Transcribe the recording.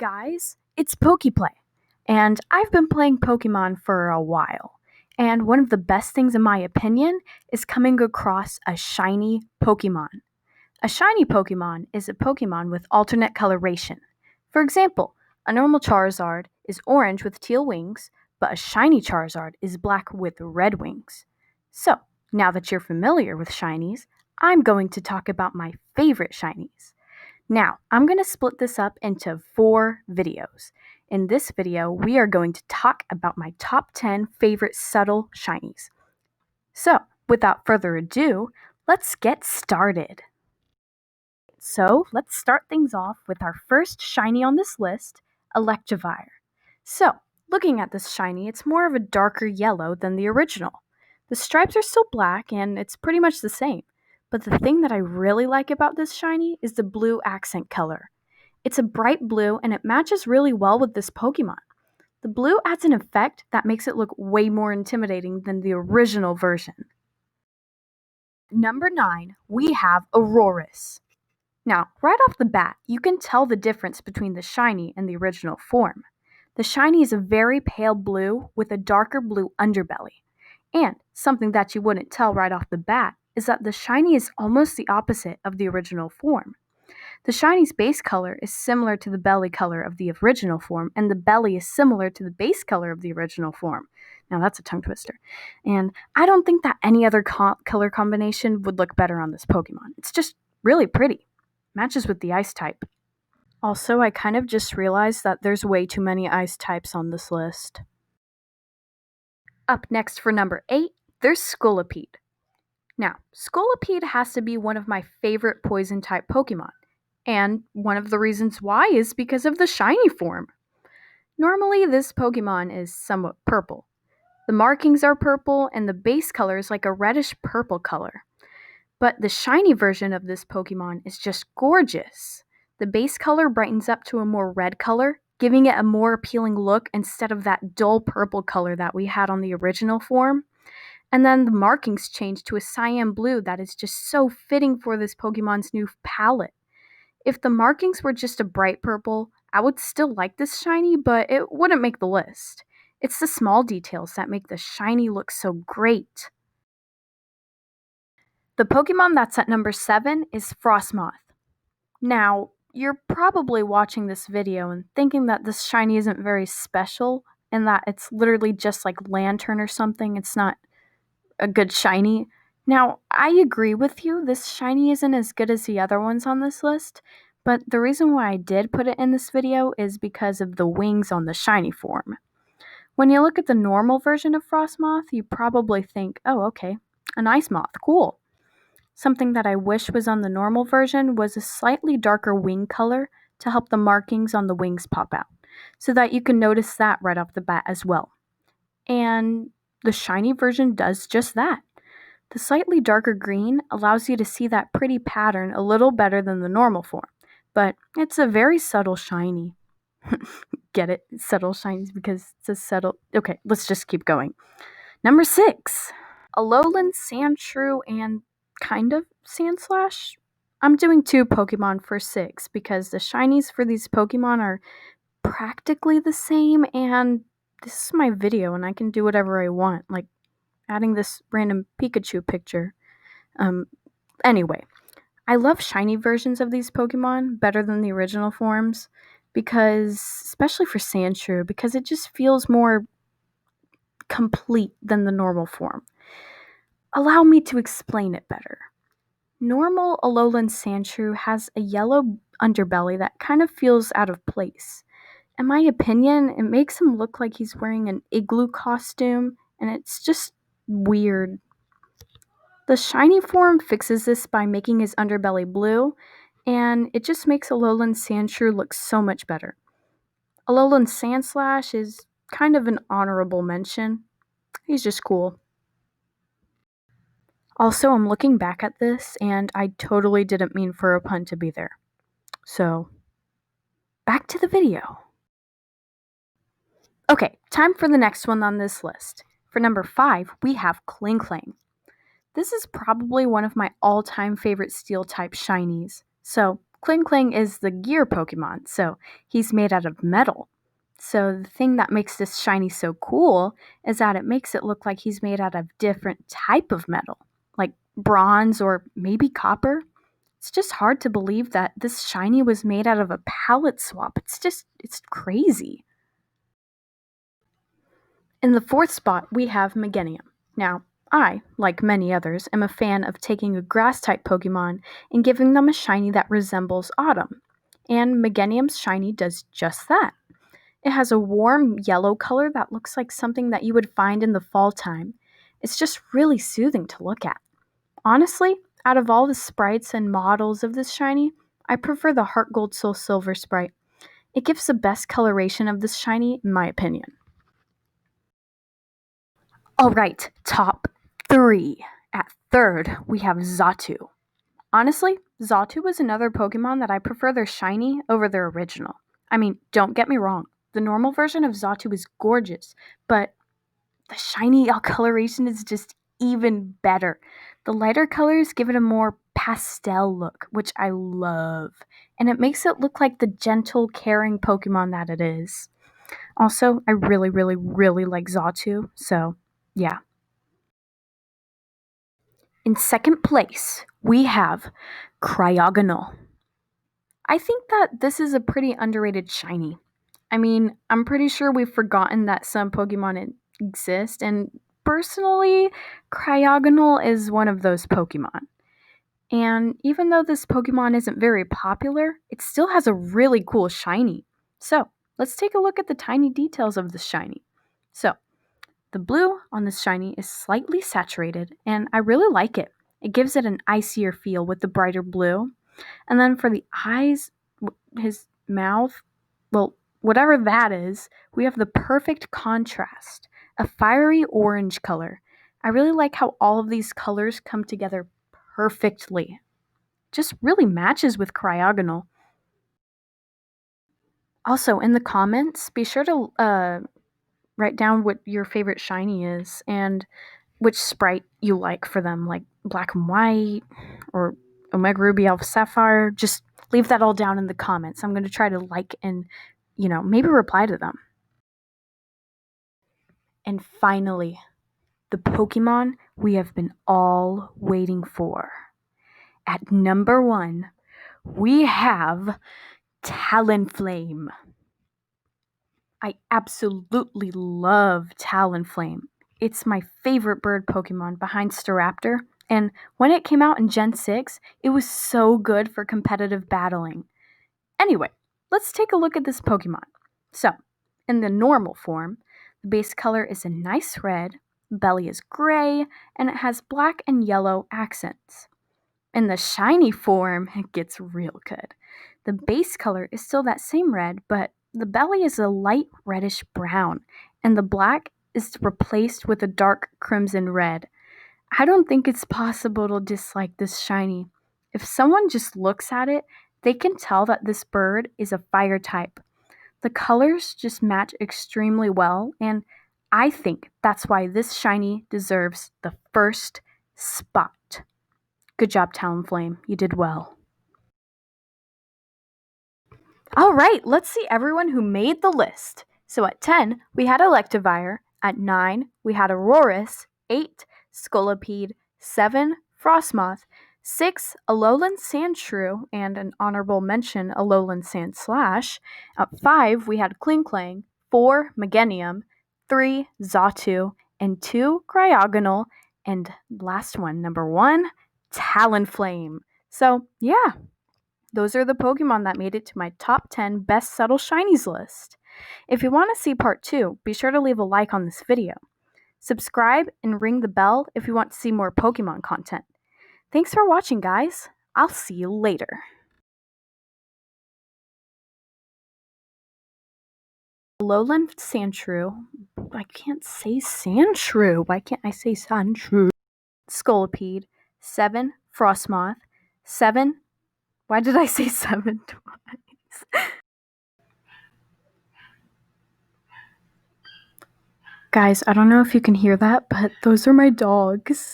guys, it's Pokeplay, and I've been playing Pokemon for a while. And one of the best things, in my opinion, is coming across a shiny Pokemon. A shiny Pokemon is a Pokemon with alternate coloration. For example, a normal Charizard is orange with teal wings, but a shiny Charizard is black with red wings. So, now that you're familiar with shinies, I'm going to talk about my favorite shinies. Now, I'm going to split this up into 4 videos. In this video, we are going to talk about my top 10 favorite subtle shinies. So, without further ado, let's get started. So, let's start things off with our first shiny on this list, Electrifier. So, looking at this shiny, it's more of a darker yellow than the original. The stripes are still black and it's pretty much the same. But the thing that I really like about this shiny is the blue accent color. It's a bright blue and it matches really well with this Pokemon. The blue adds an effect that makes it look way more intimidating than the original version. Number 9, we have Auroras. Now, right off the bat, you can tell the difference between the shiny and the original form. The shiny is a very pale blue with a darker blue underbelly. And something that you wouldn't tell right off the bat is that the shiny is almost the opposite of the original form. The shiny's base color is similar to the belly color of the original form, and the belly is similar to the base color of the original form. Now that's a tongue twister. And I don't think that any other color combination would look better on this Pokemon. It's just really pretty. Matches with the ice type. Also, I kind of just realized that there's way too many ice types on this list. Up next for number 8, there's Colopede. Now, Colopede has to be one of my favorite poison-type Pokemon, and one of the reasons why is because of the shiny form. Normally, this Pokemon is somewhat purple. The markings are purple, and the base color is like a reddish-purple color. But the shiny version of this Pokemon is just gorgeous. The base color brightens up to a more red color, giving it a more appealing look instead of that dull purple color that we had on the original form. And then the markings change to a cyan blue that is just so fitting for this Pokemon's new palette. If the markings were just a bright purple, I would still like this shiny, but it wouldn't make the list. It's the small details that make the shiny look so great. The Pokemon that's at number 7 is Frostmoth. Now, you're probably watching this video and thinking that this shiny isn't very special and that it's literally just like Lantern or something. It's not a good shiny. Now, I agree with you. This shiny isn't as good as the other ones on this list, but the reason why I did put it in this video is because of the wings on the shiny form. When you look at the normal version of Frostmoth, you probably think, oh, okay, an ice moth, cool. Something that I wish was on the normal version was a slightly darker wing color to help the markings on the wings pop out, so that you can notice that right off the bat as well. And the shiny version does just that. The slightly darker green allows you to see that pretty pattern a little better than the normal form, but it's a very subtle shiny. Get it? Subtle shinies because it's a subtle... Okay, let's just keep going. Number 6, Alolan Sandshrew and kind of Sandslash. I'm doing 2 Pokemon for 6 because the shinies for these Pokemon are practically the same, and this is my video and I can do whatever I want, like adding this random Pikachu picture. Anyway, I love shiny versions of these Pokemon better than the original forms because, especially for Sandshrew, because it just feels more complete than the normal form. Allow me to explain it better. Normal Alolan Sandshrew has a yellow underbelly that kind of feels out of place. In my opinion, it makes him look like he's wearing an igloo costume, and it's just weird. The shiny form fixes this by making his underbelly blue, and it just makes Alolan Sandshrew look so much better. Alolan Sandslash is kind of an honorable mention. He's just cool. Also, I'm looking back at this, and I totally didn't mean for a pun to be there. So, back to the video. Okay, time for the next one on this list. For number 5, we have ClingCling. This is probably one of my all-time favorite Steel-type shinies. So, ClingCling is the gear Pokemon, so he's made out of metal. So the thing that makes this shiny so cool is that it makes it look like he's made out of different type of metal, like bronze or maybe copper. It's just hard to believe that this shiny was made out of a palette swap. It's crazy. In the fourth spot, we have Magenia. Now, I, like many others, am a fan of taking a grass-type Pokemon and giving them a shiny that resembles autumn. And Magenium's shiny does just that. It has a warm yellow color that looks like something that you would find in the fall time. It's just really soothing to look at. Honestly, out of all the sprites and models of this shiny, I prefer the Heart Gold Soul Silver sprite. It gives the best coloration of this shiny, in my opinion. Alright, top 3. At third, we have Zatu. Honestly, Zatu was another Pokemon that I prefer their shiny over their original. I mean, don't get me wrong, the normal version of Zatu is gorgeous, but the shiny coloration is just even better. The lighter colors give it a more pastel look, which I love, and it makes it look like the gentle, caring Pokemon that it is. Also, I really, really, really like Zatu, so yeah. In second place, we have Cryogenol. I think that this is a pretty underrated shiny. I mean, I'm pretty sure we've forgotten that some Pokemon exist, and personally, Cryogonal is one of those Pokemon. And even though this Pokemon isn't very popular, it still has a really cool shiny. So, let's take a look at the tiny details of the shiny. So, the blue on this shiny is slightly saturated, and I really like it. It gives it an icier feel with the brighter blue. And then for the eyes, his mouth, well, whatever that is, we have the perfect contrast, a fiery orange color. I really like how all of these colors come together perfectly. Just really matches with Cryogonal. Also, in the comments, be sure to write down what your favorite shiny is and which sprite you like for them, like Black and White or Omega Ruby Alpha Sapphire. Just leave that all down in the comments. I'm going to try to like and, maybe reply to them. And finally, the Pokemon we have been all waiting for. At number 1, we have Talonflame. I absolutely love Talonflame. It's my favorite bird Pokemon behind Staraptor, and when it came out in Gen 6, it was so good for competitive battling. Anyway, let's take a look at this Pokemon. So, in the normal form, the base color is a nice red, belly is gray, and it has black and yellow accents. In the shiny form, it gets real good. The base color is still that same red, but the belly is a light reddish brown, and the black is replaced with a dark crimson red. I don't think it's possible to dislike this shiny. If someone just looks at it, they can tell that this bird is a fire type. The colors just match extremely well, and I think that's why this shiny deserves the first spot. Good job, Talonflame. You did well. All right, let's see everyone who made the list. So at 10, we had Electrifier. At 9, we had Auroras. 8, Colopede. 7, Frostmoth. 6, Alolan Sandshrew, and an honorable mention, Alolan Sandslash. At 5, we had ClingCling. 4, Magenium. 3, Zatu. And 2, Cryogonal. And last one, number 1, Talonflame. So, yeah, those are the Pokemon that made it to my top 10 best subtle shinies list. If you want to see part 2, be sure to leave a like on this video. Subscribe and ring the bell if you want to see more Pokemon content. Thanks for watching, guys. I'll see you later. Alolan Sandshrew. I can't say Sandshrew. Why can't I say Sandshrew? Colopede. 7, Frostmoth. 7. Why did I say 7 twice? Guys, I don't know if you can hear that, but those are my dogs.